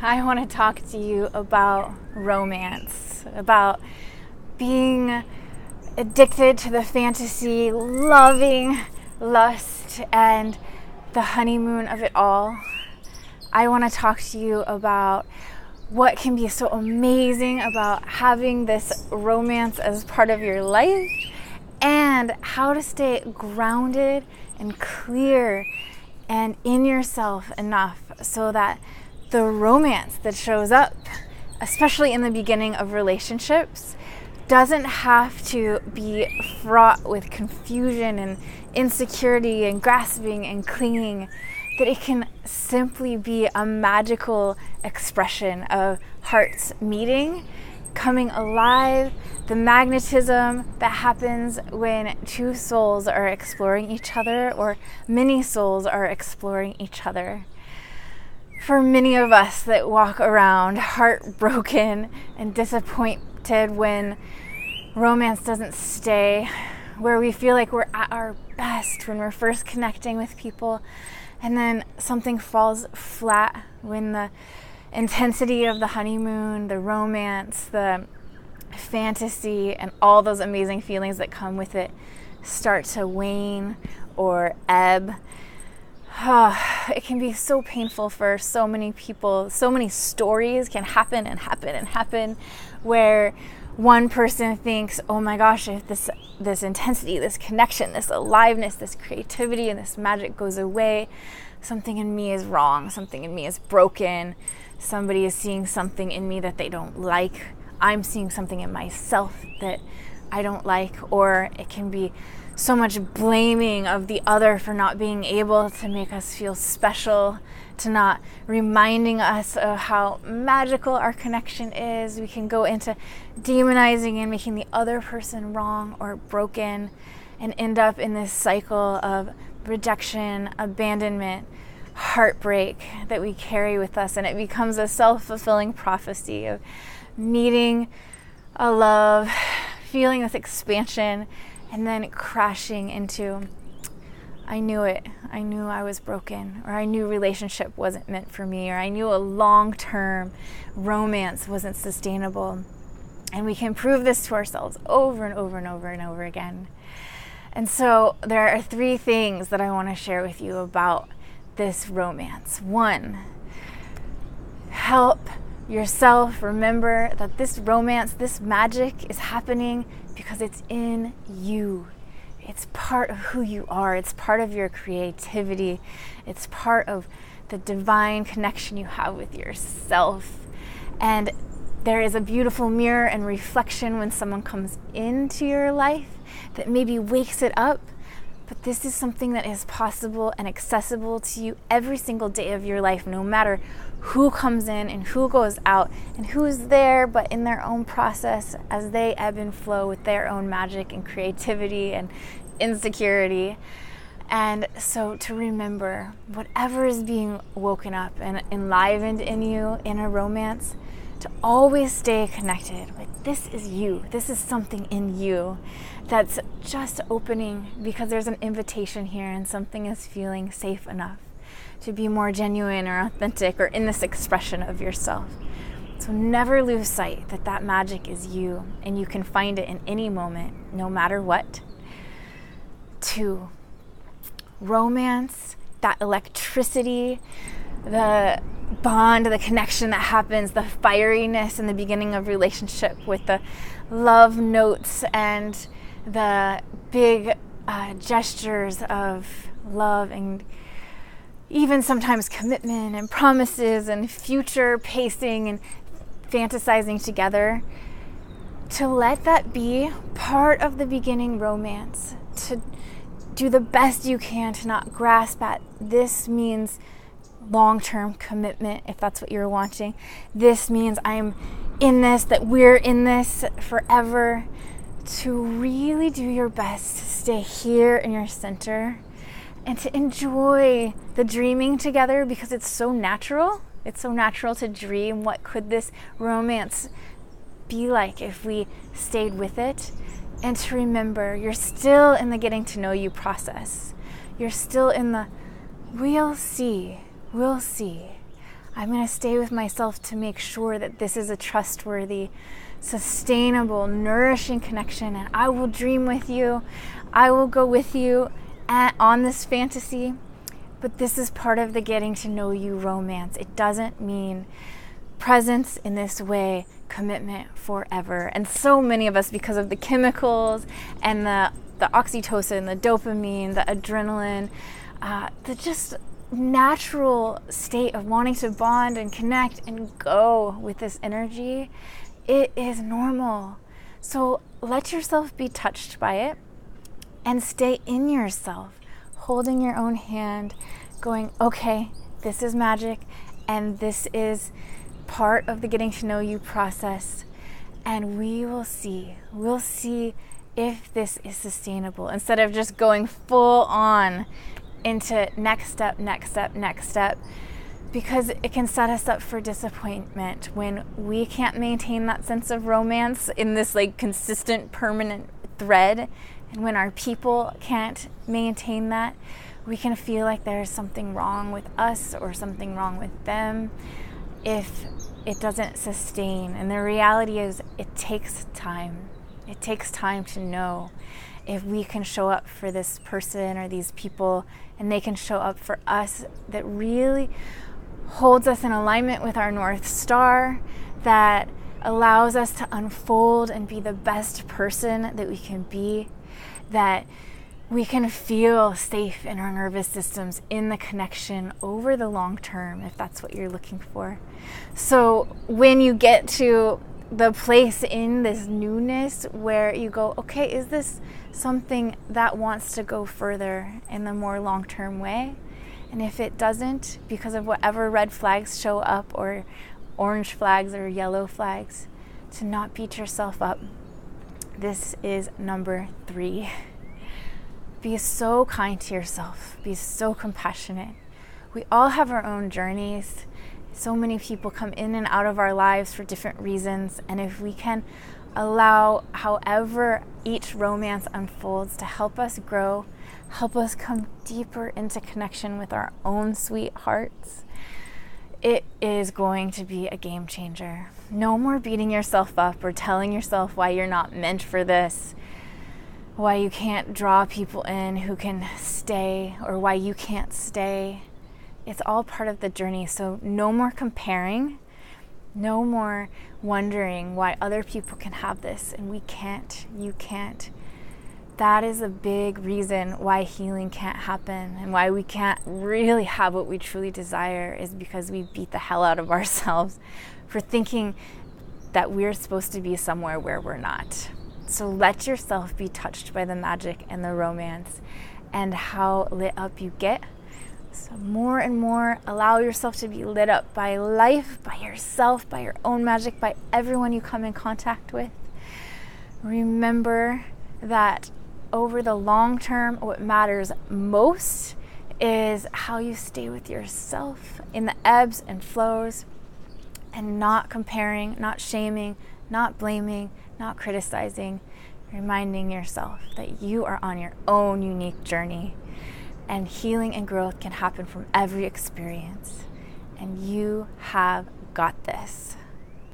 I want to talk to you about romance, about being addicted to the fantasy, loving lust, and the honeymoon of it all. I want to talk to you about what can be so amazing about having this romance as part of your life, and how to stay grounded and clear and in yourself enough so that the romance that shows up, especially in the beginning of relationships, doesn't have to be fraught with confusion and insecurity and grasping and clinging, that it can simply be a magical expression of hearts meeting, coming alive, the magnetism that happens when two souls are exploring each other or many souls are exploring each other. For many of us that walk around heartbroken and disappointed when romance doesn't stay, where we feel like we're at our best when we're first connecting with people, and then something falls flat when the intensity of the honeymoon, the romance, the fantasy, and all those amazing feelings that come with it start to wane or ebb. It can be so painful for so many people. So many stories can happen where one person thinks, oh my gosh, if this intensity, this connection, this aliveness, this creativity, and this magic goes away, something in me is wrong, something in me is broken, somebody is seeing something in me that they don't like, I'm seeing something in myself that I don't like. Or it can be so much blaming of the other for not being able to make us feel special, to not reminding us of how magical our connection is. We can go into demonizing and making the other person wrong or broken and end up in this cycle of rejection, abandonment, heartbreak that we carry with us. And it becomes a self-fulfilling prophecy of meeting a love, feeling this expansion, and then crashing into, I knew it. I knew I was broken, or I knew relationship wasn't meant for me, or I knew a long-term romance wasn't sustainable. And we can prove this to ourselves over and over and over and over again. And so there are 3 things that I want to share with you about this romance. 1, help yourself remember that this romance, this magic is happening because it's in you. It's part of who you are. It's part of your creativity. It's part of the divine connection you have with yourself. And there is a beautiful mirror and reflection when someone comes into your life that maybe wakes it up. But this is something that is possible and accessible to you every single day of your life, no matter who comes in and who goes out and who is there, but in their own process as they ebb and flow with their own magic and creativity and insecurity. And so to remember, whatever is being woken up and enlivened in you in a romance, to always stay connected. Like, this is you. This is something in you that's just opening because there's an invitation here and something is feeling safe enough to be more genuine or authentic or in this expression of yourself. So never lose sight that that magic is you, and you can find it in any moment, no matter what. 2, romance, that electricity, the bond, the connection that happens, the fieriness in the beginning of relationship with the love notes and the big gestures of love, and even sometimes commitment and promises and future pacing and fantasizing together. To let that be part of the beginning romance, to do the best you can to not grasp at this means long-term commitment, if that's what you're wanting. This means I'm in this, that we're in this forever. To really do your best to stay here in your center and to enjoy the dreaming together, because it's so natural. It's so natural to dream. What could this romance be like if we stayed with it? And to remember, you're still in the getting to know you process. You're still in the we'll see. I'm going to stay with myself to make sure that this is a trustworthy, sustainable, nourishing connection, and I will dream with you. I will go with you on this fantasy. But this is part of the getting to know you romance. It doesn't mean presence in this way, commitment forever. And so many of us, because of the chemicals and the oxytocin, the dopamine, the adrenaline, the just natural state of wanting to bond and connect and go with this energy, it is normal. So let yourself be touched by it and stay in yourself, holding your own hand, going, okay, this is magic, and this is part of the getting to know you process, and we'll see if this is sustainable, instead of just going full on into next step, because it can set us up for disappointment when we can't maintain that sense of romance in this like consistent, permanent thread. And when our people can't maintain that, we can feel like there's something wrong with us or something wrong with them if it doesn't sustain. And the reality is, it takes time. It takes time to know if we can show up for this person or these people, and they can show up for us, that really holds us in alignment with our North Star, that allows us to unfold and be the best person that we can be, that we can feel safe in our nervous systems in the connection over the long term, if that's what you're looking for. So when you get to the place in this newness where you go, okay, is this something that wants to go further in the more long-term way? And if it doesn't, because of whatever red flags show up, or orange flags or yellow flags, to not beat yourself up. This is number 3. Be so kind to yourself. Be so compassionate. We all have our own journeys. So many people come in and out of our lives for different reasons. And if we can allow however each romance unfolds to help us grow, help us come deeper into connection with our own sweet hearts, it is going to be a game changer. No more beating yourself up or telling yourself why you're not meant for this, why you can't draw people in who can stay, or why you can't stay. It's all part of the journey. So no more comparing, no more wondering why other people can have this and we can't, you can't. That is a big reason why healing can't happen, and why we can't really have what we truly desire, is because we beat the hell out of ourselves for thinking that we're supposed to be somewhere where we're not. So let yourself be touched by the magic and the romance and how lit up you get. So more and more, allow yourself to be lit up by life, by yourself, by your own magic, by everyone you come in contact with. Remember that over the long term, what matters most is how you stay with yourself in the ebbs and flows, and not comparing, not shaming, not blaming, not criticizing, reminding yourself that you are on your own unique journey, and healing and growth can happen from every experience, and you have got this.